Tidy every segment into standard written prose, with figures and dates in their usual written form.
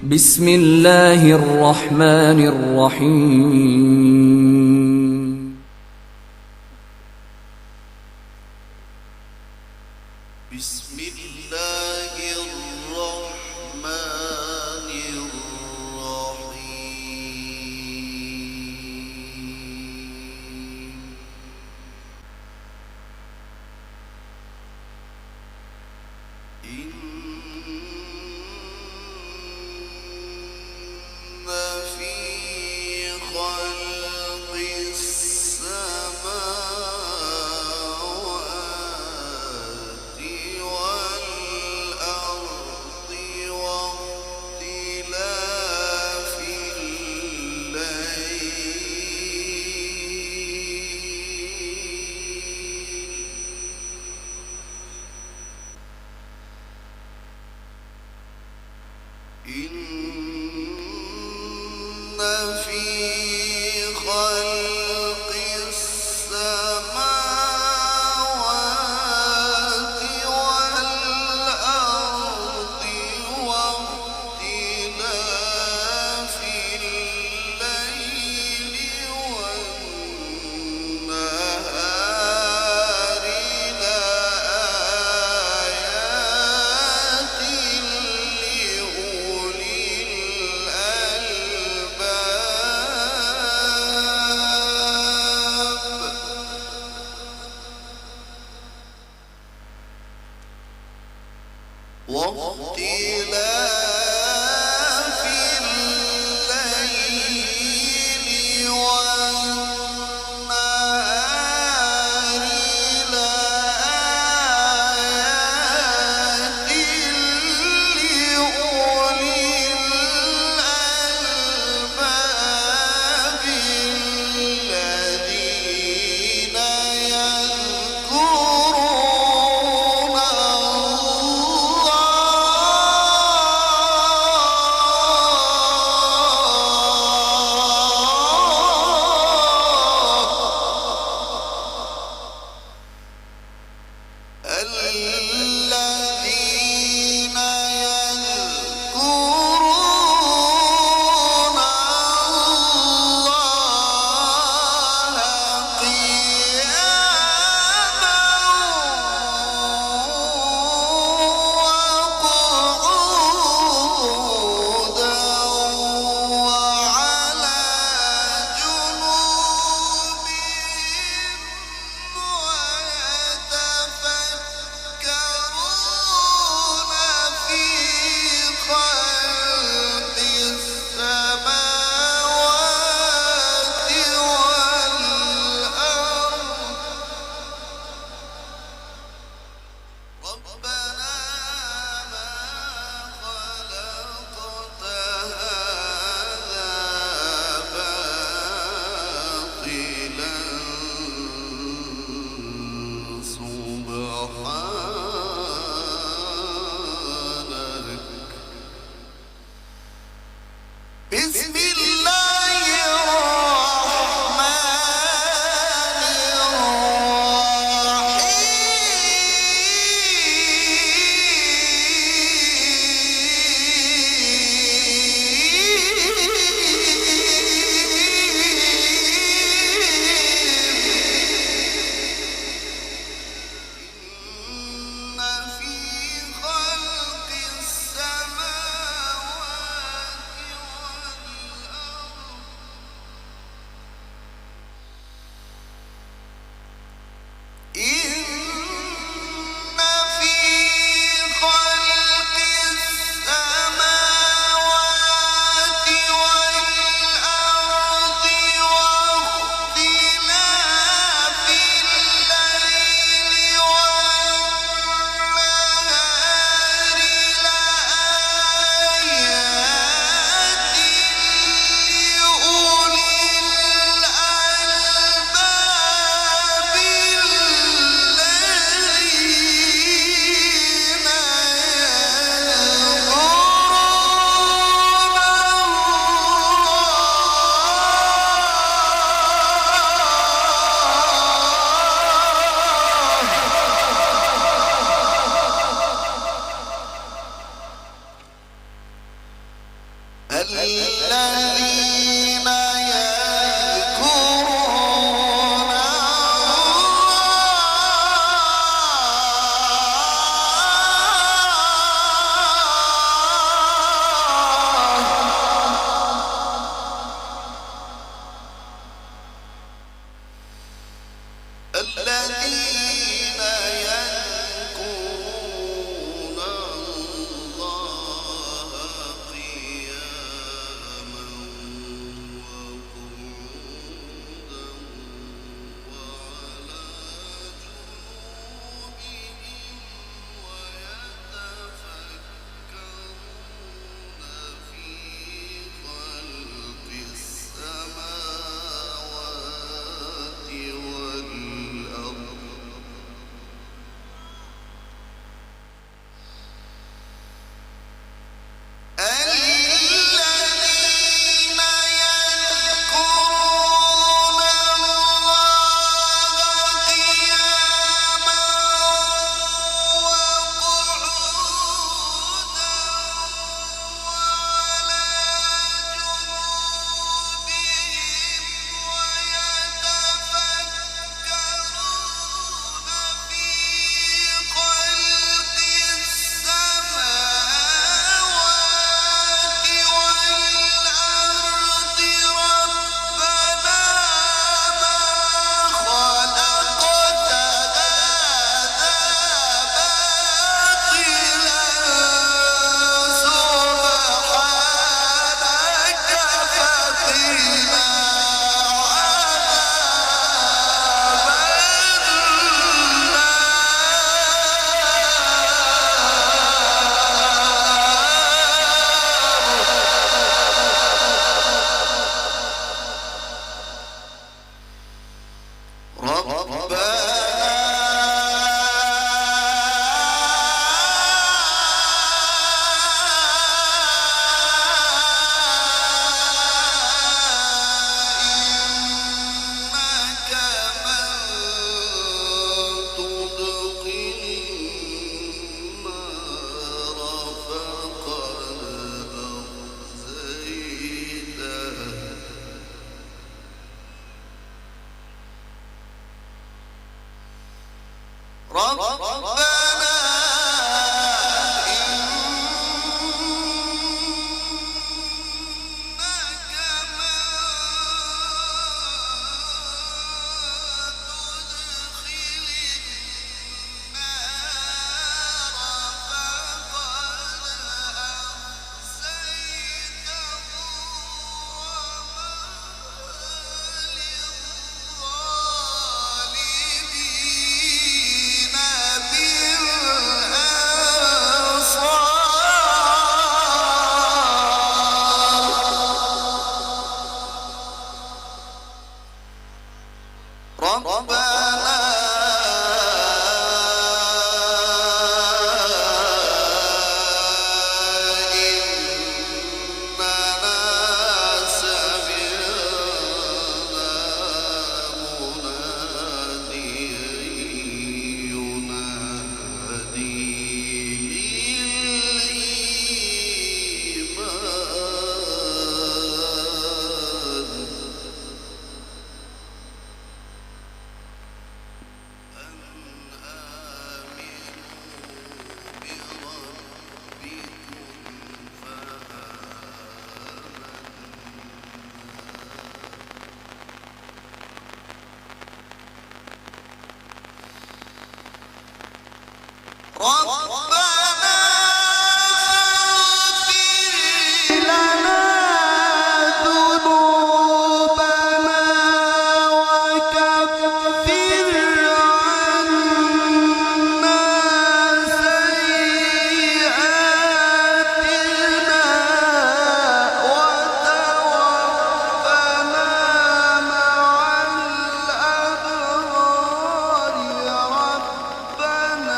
بسم الله الرحمن الرحيم. بسم الله الرحمن الرحيم. إن في خلق السماوات والأرض واختلاف الليل إن في خلق السماوات والأرض واختلاف الليل والنهار لآيات لأولي واختلاف الليل والنهار لآيات لأولي الألباب الذين يذكرون الذين يذكرون الله قياما وقعودا وعلى جنوبهم ويتفكرون في خلق السماوات والأرض ربنا ما خلقت هذا باطلا سبحانك. بسم الله الرحمن الرحيم. إن في خلق السماوات والأرض الذين يذكرون الذين يذكرون الله قياما وقعودا وعلى جنوبهم ويتفكرون في خلق السماوات والأرض الذين يذكرون الله قياما وقعودا وعلى جنوبهم ويتفكرون في خلق السماوات والأرض ربنا ما خلقت هذا باطلا سبحانك فقنا ربنا إنك من تدخل النار فقد أخزيته وما للظالمين ربنا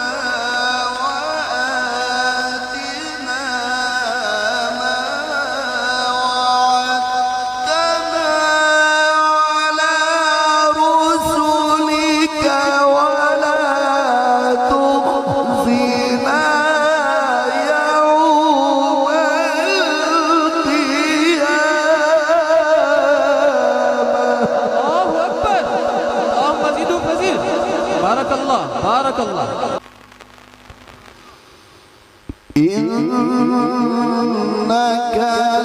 إنك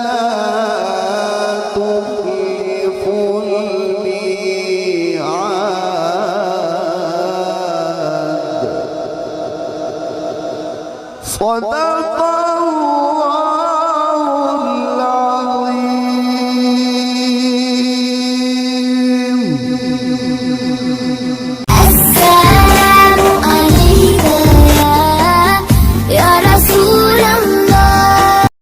لا تخلف الميعاد. صدق